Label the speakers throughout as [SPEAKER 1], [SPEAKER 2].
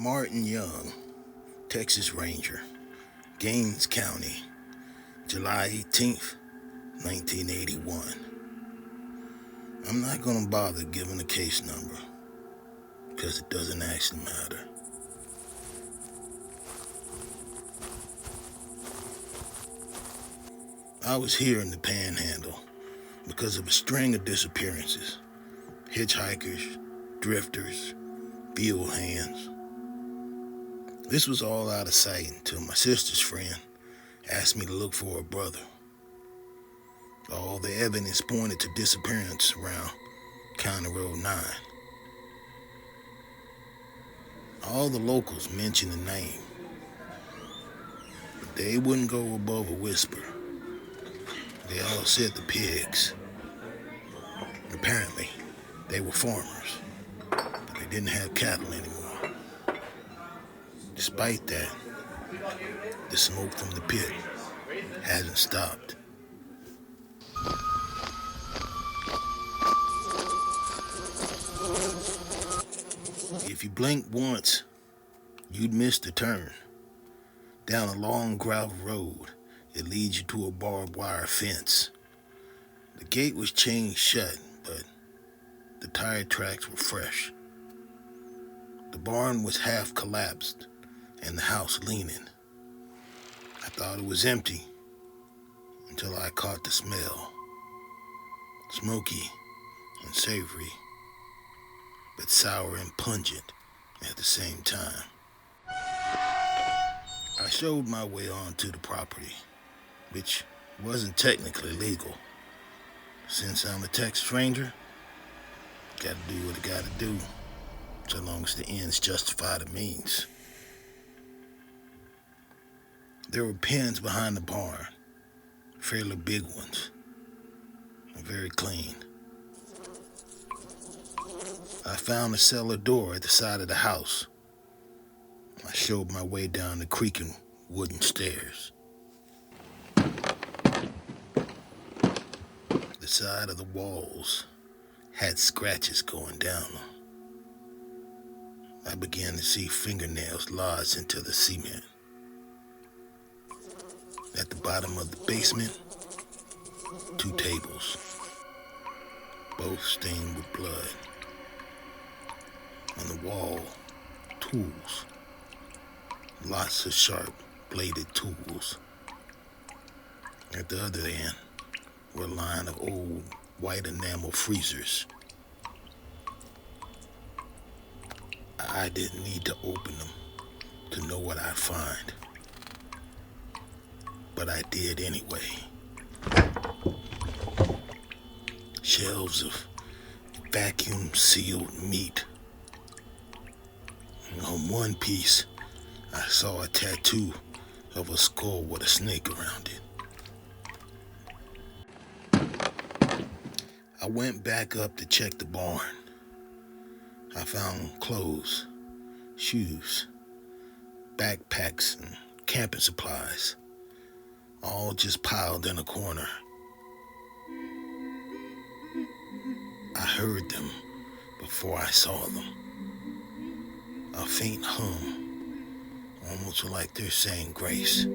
[SPEAKER 1] Martin Young, Texas Ranger, Gaines County, July 18th, 1981. I'm not gonna bother giving the case number, because it doesn't actually matter. I was here in the Panhandle because of a string of disappearances. Hitchhikers, drifters, field hands. This was all out of sight until my sister's friend asked me to look for her brother. All the evidence pointed to disappearance around County Road 9. All the locals mentioned the name, but they wouldn't go above a whisper. They all said the Pygs. Apparently, they were farmers, but they didn't have cattle anymore. Despite that, the smoke from the pit hasn't stopped. If you blinked once, you'd miss the turn. Down a long gravel road, it leads you to a barbed wire fence. The gate was chained shut, but the tire tracks were fresh. The barn was half collapsed and the house leaning. I thought it was empty until I caught the smell. Smoky and savory, but sour and pungent at the same time. I showed my way onto the property, which wasn't technically legal. Since I'm a Texas Ranger, gotta do what I gotta do, so long as the ends justify the means. There were pens behind the barn, fairly big ones, and very clean. I found a cellar door at the side of the house. I showed my way down the creaking wooden stairs. The side of the walls had scratches going down them. I began to see fingernails lodged into the cement. At the bottom of the basement, 2 tables, both stained with blood. On the wall, tools, lots of sharp bladed tools. At the other end were a line of old white enamel freezers. I didn't need to open them to know what I'd find, but I did anyway. Shelves of vacuum-sealed meat. And on one piece, I saw a tattoo of a skull with a snake around it. I went back up to check the barn. I found clothes, shoes, backpacks, and camping supplies, all just piled in a corner. I heard them before I saw them. A faint hum, almost like they're saying grace,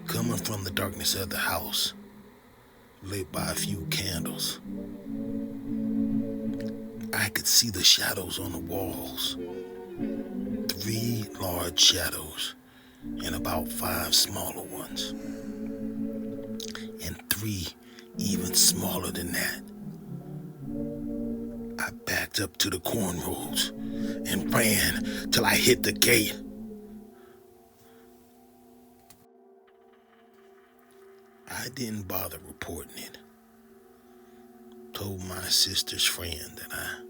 [SPEAKER 1] coming from the darkness of the house, lit by a few candles. I could see the shadows on the walls. 3 large shadows and about 5 smaller ones. And 3 even smaller than that. I backed up to the corn rows and ran till I hit the gate. I didn't bother reporting it. Told my sister's friend that I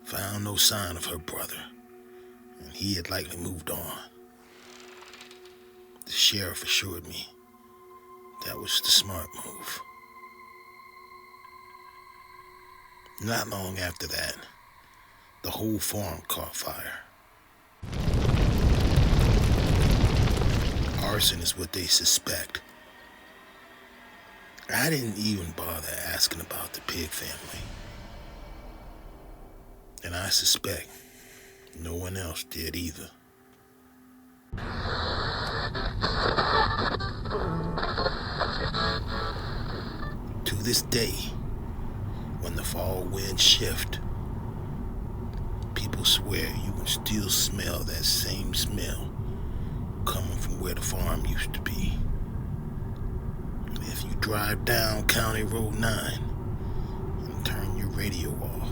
[SPEAKER 1] found no sign of her brother, and he had likely moved on. The sheriff assured me that was the smart move. Not long after that, the whole farm caught fire. Arson is what they suspect. I didn't even bother asking about the Pyg family. And I suspect No one else did either. To this day, when the fall winds shift, people swear you can still smell that same smell coming from where the farm used to be. If you drive down County Road 9 and turn your radio off,